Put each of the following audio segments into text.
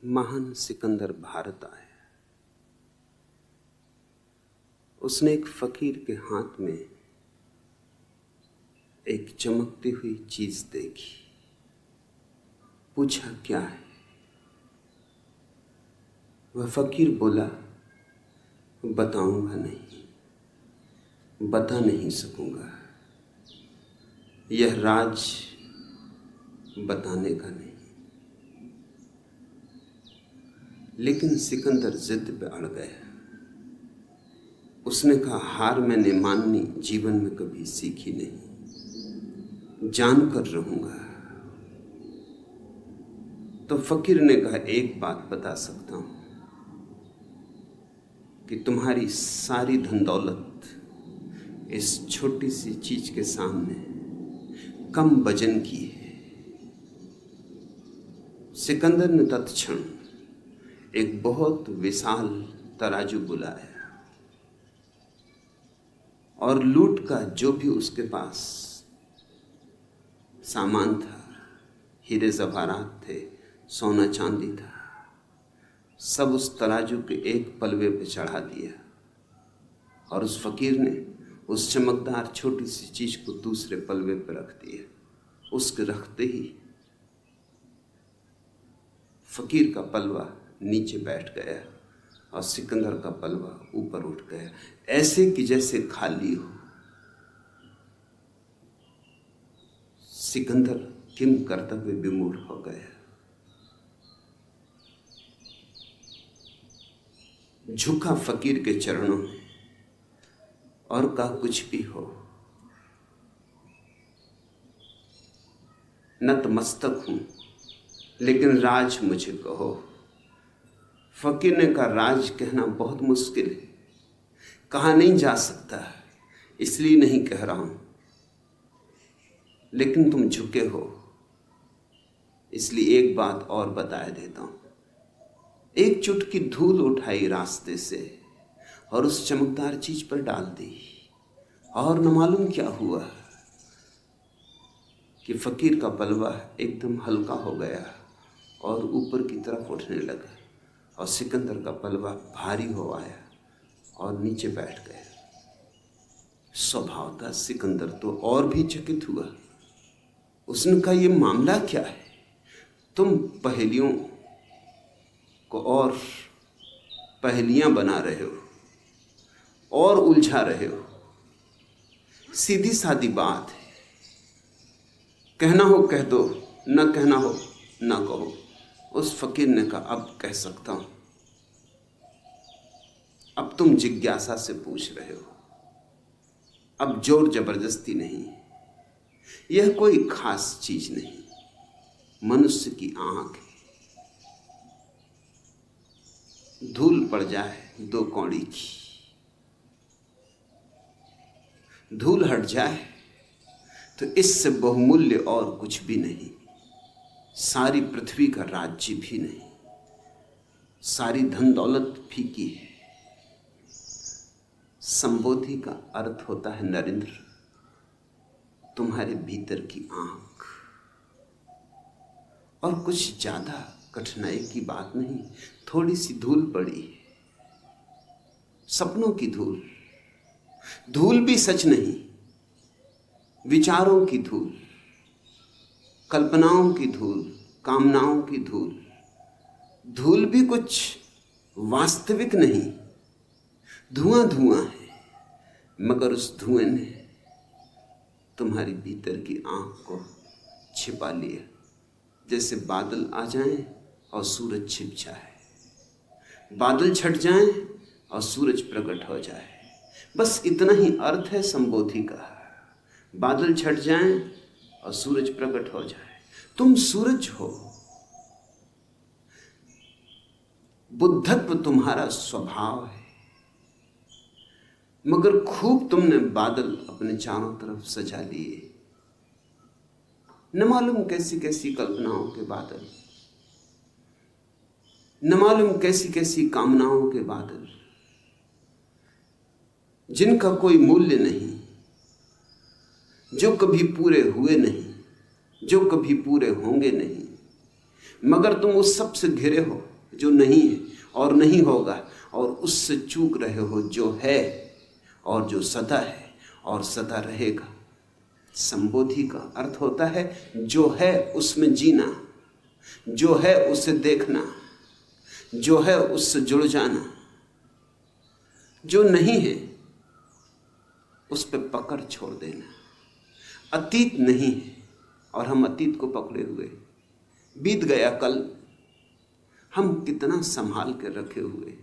महान सिकंदर भारत आया। उसने एक फकीर के हाथ में एक चमकती हुई चीज देखी। पूछा, क्या है? वह फकीर बोला, बताऊंगा नहीं, बता नहीं सकूंगा। यह राज बताने का नहीं। लेकिन सिकंदर जिद पे अड़ गया। उसने कहा, हार मैंने माननी जीवन में कभी सीखी नहीं, जानकर रहूंगा। तो फकीर ने कहा, एक बात बता सकता हूं कि तुम्हारी सारी धन दौलत इस छोटी सी चीज के सामने कम वजन की है। सिकंदर ने तत्क्षण एक बहुत विशाल तराजू बुलाया और लूट का जो भी उसके पास सामान था, हीरे जवाहरात थे, सोना चांदी था, सब उस तराजू के एक पलवे पे चढ़ा दिया। और उस फकीर ने उस चमकदार छोटी सी चीज को दूसरे पलवे पे रख दिया। उसके रखते ही फकीर का पलवा नीचे बैठ गया और सिकंदर का पलवा ऊपर उठ गया, ऐसे कि जैसे खाली हो। सिकंदर किम कर्तव्य विमूढ़ हो गया। झुका फकीर के चरणों में और कहा, कुछ भी हो, नतमस्तक हूं, लेकिन राज मुझे कहो। फकीर ने कहा, राज कहना बहुत मुश्किल है, कहा नहीं जा सकता, इसलिए नहीं कह रहा हूं। लेकिन तुम झुके हो, इसलिए एक बात और बताए देता हूं। एक चुटकी धूल उठाई रास्ते से और उस चमकदार चीज पर डाल दी, और न मालूम क्या हुआ कि फकीर का पलवा एकदम हल्का हो गया और ऊपर की तरफ उठने लगा, और सिकंदर का पलवा भारी हो आया और नीचे बैठ गया। स्वभाव था सिकंदर तो और भी चकित हुआ। उसने कहा, यह मामला क्या है? तुम पहेलियों को और पहेलियां बना रहे हो और उलझा रहे हो। सीधी सादी बात है, कहना हो कह दो, न कहना हो न कहो। उस फकीर ने कहा, अब कह सकता हूं। अब तुम जिज्ञासा से पूछ रहे हो, अब जोर जबरदस्ती नहीं। यह कोई खास चीज नहीं, मनुष्य की आंख है। धूल पड़ जाए 2 कौड़ी की, धूल हट जाए तो इससे बहुमूल्य और कुछ भी नहीं। सारी पृथ्वी का राज्य भी नहीं, सारी धन दौलत फीकी है। संबोधि का अर्थ होता है नरेंद्र, तुम्हारे भीतर की आंख। और कुछ ज्यादा कठिनाई की बात नहीं, थोड़ी सी धूल पड़ी है, सपनों की धूल। धूल भी सच नहीं, विचारों की धूल, कल्पनाओं की धूल, कामनाओं की धूल। धूल भी कुछ वास्तविक नहीं, धुआं धुआं है, मगर उस धुएं ने तुम्हारी भीतर की आंख को छिपा लिया। जैसे बादल आ जाएं और सूरज छिप जाए, बादल छट जाएं और सूरज प्रकट हो जाए। बस इतना ही अर्थ है संबोधि का। बादल छट जाएं और सूरज प्रकट हो जाए। तुम सूरज हो, बुद्धत्व तुम्हारा स्वभाव है, मगर खूब तुमने बादल अपने चारों तरफ सजा लिए। न मालूम कैसी कैसी कल्पनाओं के बादल, न मालूम कैसी कैसी कामनाओं के बादल, जिनका कोई मूल्य नहीं, जो कभी पूरे हुए नहीं, जो कभी पूरे होंगे नहीं। मगर तुम उस सब से घिरे हो जो नहीं है और नहीं होगा, और उससे चूक रहे हो जो है और जो सदा है और सदा रहेगा। संबोधि का अर्थ होता है जो है उसमें जीना, जो है उसे देखना, जो है उससे जुड़ जाना। जो नहीं है उस पर पकड़ छोड़ देना। अतीत नहीं है और हम अतीत को पकड़े हुए, बीत गया कल हम कितना संभाल कर रखे हुए,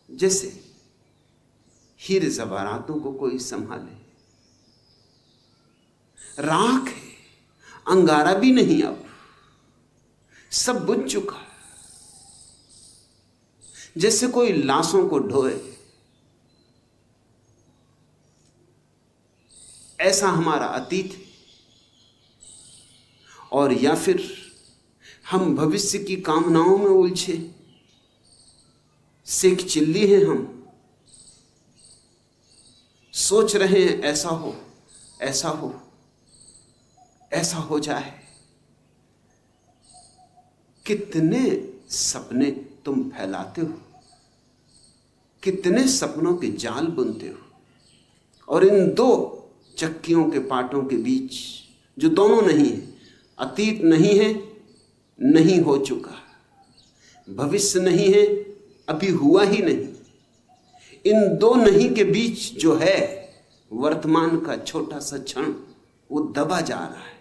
जैसे हीरे जवाहरातों को कोई संभाले। राख है, अंगारा भी नहीं, अब सब बुझ चुका है। जैसे कोई लाशों को ढोए, ऐसा हमारा अतीत है। और या फिर हम भविष्य की कामनाओं में उलझे, सेक चिल्ली हैं हम, सोच रहे हैं ऐसा हो, ऐसा हो, ऐसा हो जाए। कितने सपने तुम फैलाते हो, कितने सपनों के जाल बुनते हो, और इन दो चक्कियों के पाटों के बीच जो दोनों नहीं है, अतीत नहीं है, नहीं हो चुका, भविष्य नहीं है, अभी हुआ ही नहीं, इन दो नहीं के बीच जो है वर्तमान का छोटा सा क्षण, वो दबा जा रहा है।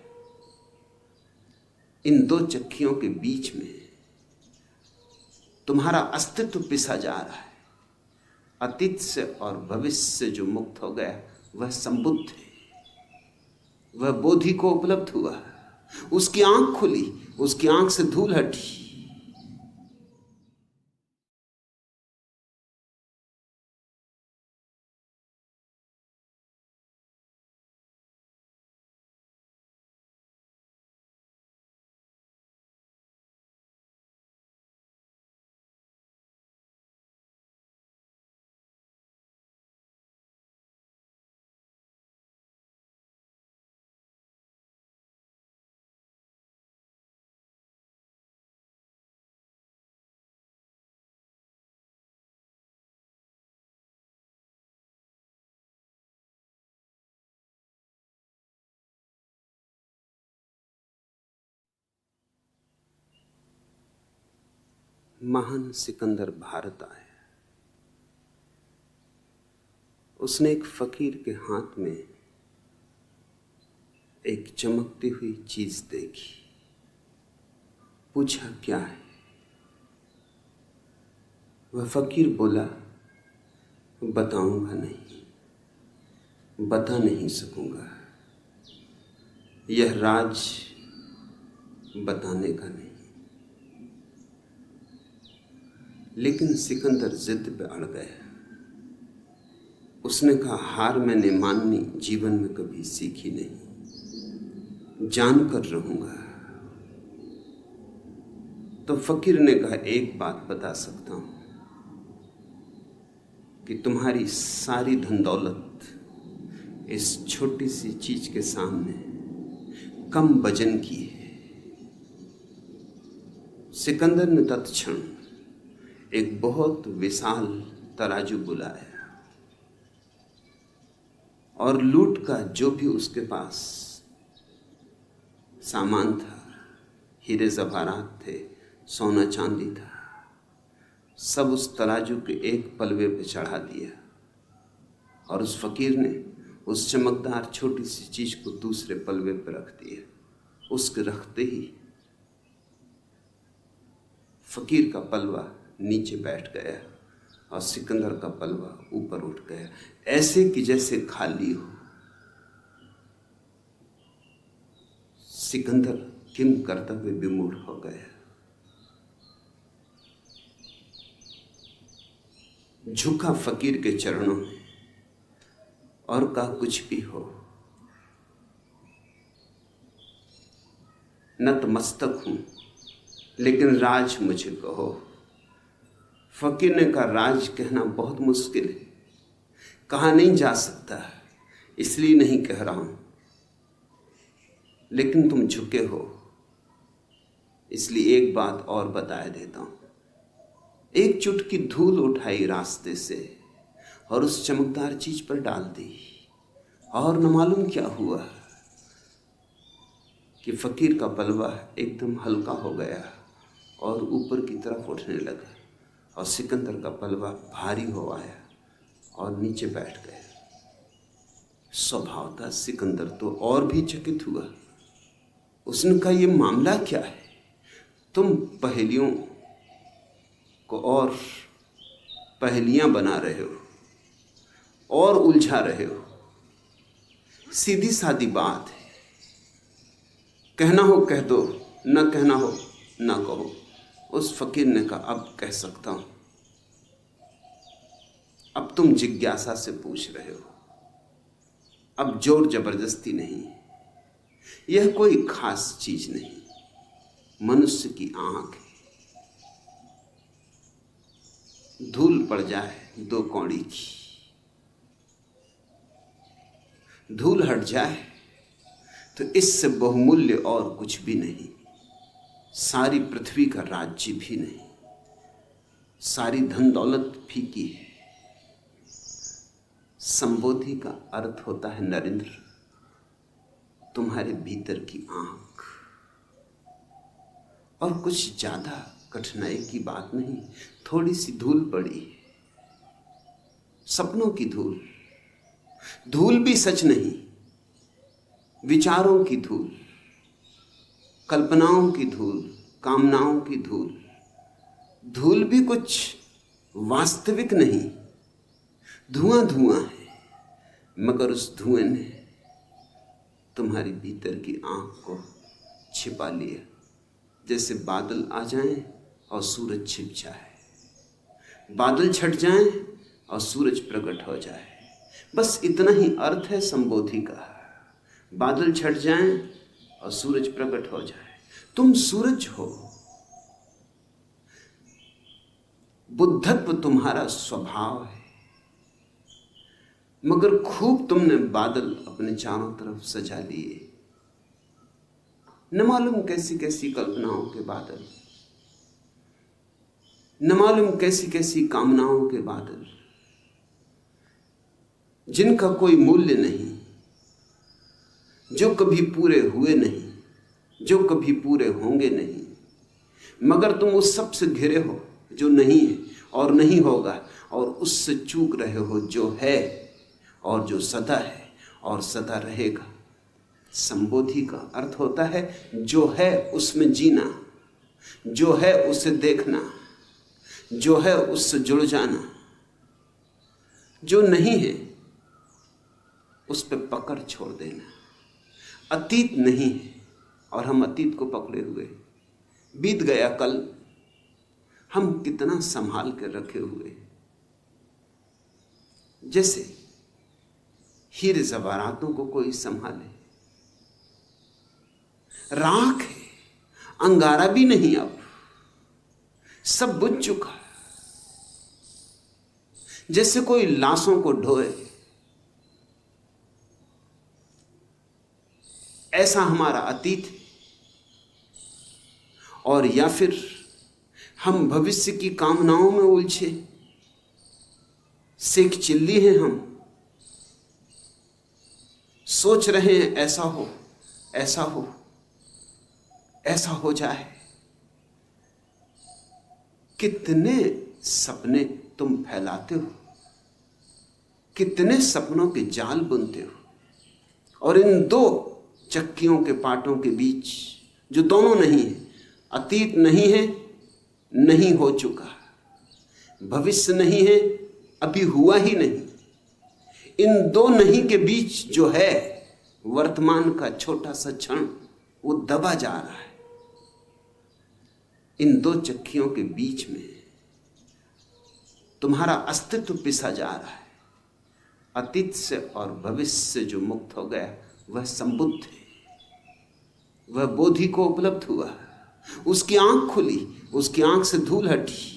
इन दो चक्कियों के बीच में तुम्हारा अस्तित्व पिसा जा रहा है। अतीत से और भविष्य से जो मुक्त हो गया वह संबुद्ध है, वह बोधि को उपलब्ध हुआ, उसकी आंख खुली, उसकी आंख से धूल हटी। महान सिकंदर भारत आया। उसने एक फकीर के हाथ में एक चमकती हुई चीज देखी, पूछा क्या है। वह फकीर बोला, बताऊंगा नहीं, बता नहीं सकूंगा, यह राज बताने का नहीं। लेकिन सिकंदर जिद पे अड़ गया। उसने कहा, हार मैंने माननी जीवन में कभी सीखी नहीं, जानकर रहूंगा। तो फकीर ने कहा, एक बात बता सकता हूं कि तुम्हारी सारी धन दौलत इस छोटी सी चीज के सामने कम वजन की है। सिकंदर ने तत्क्षण एक बहुत विशाल तराजू बुलाया और लूट का जो भी उसके पास सामान था, हीरे जवाहरात थे, सोना चांदी था, सब उस तराजू के एक पलवे पे चढ़ा दिया। और उस फकीर ने उस चमकदार छोटी सी चीज को दूसरे पलवे पे रख दिया। उसके रखते ही फकीर का पलवा नीचे बैठ गया और सिकंदर का पलवा ऊपर उठ गया, ऐसे कि जैसे खाली हो। सिकंदर किम कर्तव्य विमूढ़ हो गया। झुका फकीर के चरणों में और कहा, कुछ भी हो, नतमस्तक हूं, लेकिन राज मुझे कहो। फकीर ने कहा, राज कहना बहुत मुश्किल है, कहा नहीं जा सकता, इसलिए नहीं कह रहा हूं, लेकिन तुम झुके हो, इसलिए एक बात और बताए देता हूं। एक चुटकी धूल उठाई रास्ते से और उस चमकदार चीज पर डाल दी, और न मालूम क्या हुआ कि फकीर का पलवा एकदम हल्का हो गया और ऊपर की तरफ उठने लगा, और सिकंदर का पलवा भारी हो आया और नीचे बैठ गया। स्वभाव था सिकंदर तो और भी चकित हुआ। उसने कहा, ये मामला क्या है? तुम पहेलियों को और पहेलियां बना रहे हो और उलझा रहे हो। सीधी सादी बात है, कहना हो कह दो, न कहना हो न कहो। उस फकीर ने कहा, अब कह सकता हूं। अब तुम जिज्ञासा से पूछ रहे हो, अब जोर जबरदस्ती नहीं। यह कोई खास चीज नहीं, मनुष्य की आंख है। धूल पड़ जाए 2 कौड़ी की, धूल हट जाए तो इससे बहुमूल्य और कुछ भी नहीं। सारी पृथ्वी का राज्य भी नहीं, सारी धन दौलत फीकी है। संबोधि का अर्थ होता है नरेंद्र, तुम्हारे भीतर की आंख। और कुछ ज्यादा कठिनाई की बात नहीं, थोड़ी सी धूल पड़ी, सपनों की धूल। धूल भी सच नहीं, विचारों की धूल, कल्पनाओं की धूल, कामनाओं की धूल। धूल भी कुछ वास्तविक नहीं, धुआं धुआं है। मगर उस धुएं ने तुम्हारी भीतर की आंख को छिपा लिया, जैसे बादल आ जाएं और सूरज छिप जाए, बादल छट जाएं और सूरज प्रकट हो जाए। बस इतना ही अर्थ है संबोधि का। बादल छट जाएं और सूरज प्रकट हो जाए। तुम सूरज हो, बुद्धत्व तुम्हारा स्वभाव है। मगर खूब तुमने बादल अपने चारों तरफ सजा लिए, न मालूम कैसी कैसी कल्पनाओं के बादल, न मालूम कैसी कैसी कामनाओं के बादल, जिनका कोई मूल्य नहीं, जो कभी पूरे हुए नहीं, जो कभी पूरे होंगे नहीं। मगर तुम उस सब से घिरे हो जो नहीं है और नहीं होगा, और उससे चूक रहे हो जो है और जो सदा है और सदा रहेगा। संबोधि का अर्थ होता है जो है उसमें जीना, जो है उसे देखना, जो है उससे जुड़ जाना। जो नहीं है उस पर पकड़ छोड़ देना। अतीत नहीं है और हम अतीत को पकड़े हुए। बीत गया कल, हम कितना संभाल कर रखे हुए, जैसे हीरे जवाहरातों को कोई संभाले। राख है, अंगारा भी नहीं, अब सब बुझ चुका है। जैसे कोई लाशों को ढोए, ऐसा हमारा अतीत है। और या फिर हम भविष्य की कामनाओं में उलझे, सेक चिल्ली हैं हम, सोच रहे हैं ऐसा हो, ऐसा हो, ऐसा हो जाए। कितने सपने तुम फैलाते हो, कितने सपनों के जाल बुनते हो, और इन 2 चक्कियों के पाटों के बीच जो दोनों नहीं है, अतीत नहीं है, नहीं हो चुका, भविष्य नहीं है, अभी हुआ ही नहीं, इन 2 नहीं के बीच जो है वर्तमान का छोटा सा क्षण, वो दबा जा रहा है। इन 2 चक्कियों के बीच में तुम्हारा अस्तित्व पिसा जा रहा है। अतीत से और भविष्य से जो मुक्त हो गया वह संबुद्ध है, वह बोधि को उपलब्ध हुआ, उसकी आंख खुली, उसकी आंख से धूल हटी।